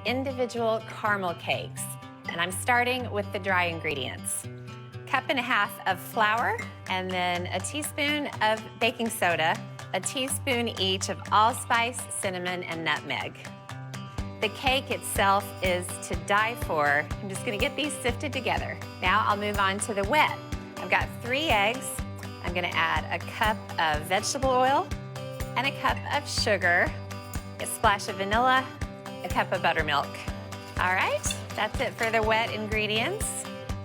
individual caramel cakes. And I'm starting with the dry ingredients. 1.5 cups of flour, and then a teaspoon of baking soda, a teaspoon each of allspice, cinnamon, and nutmeg. The cake itself is to die for. I'm just gonna get these sifted together. Now I'll move on to the wet. I've got 3 eggs. I'm gonna add a cup of vegetable oil and a cup of sugar, a splash of vanilla, a cup of buttermilk. All right, that's it for the wet ingredients.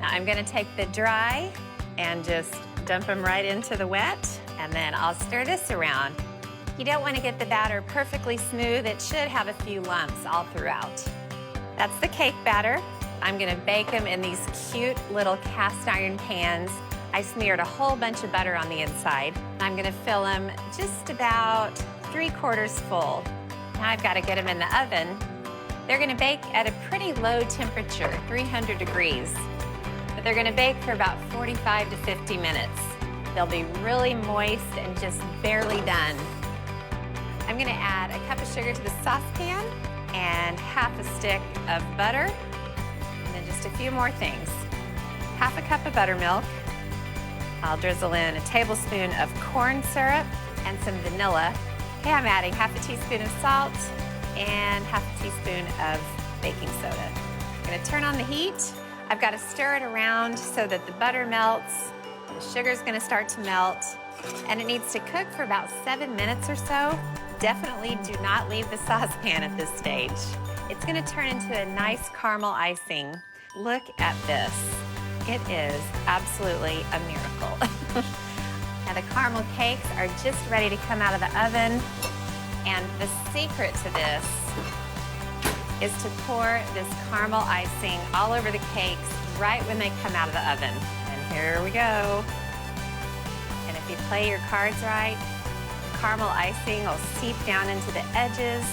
Now I'm gonna take the dry and just dump them right into the wet, and then I'll stir this around. You don't want to get the batter perfectly smooth. It should have a few lumps all throughout. That's the cake batter. I'm gonna bake them in these cute little cast iron pans. I smeared a whole bunch of butter on the inside. I'm gonna fill them just about 3/4 full. Now I've got to get them in the oven. They're gonna bake at a pretty low temperature, 300 degrees. But they're gonna bake for about 45 to 50 minutes. They'll be really moist and just barely done. I'm gonna add a cup of sugar to the saucepan and 1/2 stick of butter, and then just a few more things. 1/2 cup of buttermilk. I'll drizzle in a tablespoon of corn syrup and some vanilla. Okay, I'm adding 1/2 teaspoon of salt and 1/2 teaspoon of baking soda. I'm gonna turn on the heat. I've got to stir it around so that the butter melts. The sugar's gonna start to melt, and it needs to cook for about 7 minutes or so. Definitely do not leave the saucepan at this stage. It's gonna turn into a nice caramel icing. Look at this. It is absolutely a miracle. Now the caramel cakes are just ready to come out of the oven, and the secret to this is to pour this caramel icing all over the cakes right when they come out of the oven. And here we go. And if you play your cards right, caramel icing will seep down into the edges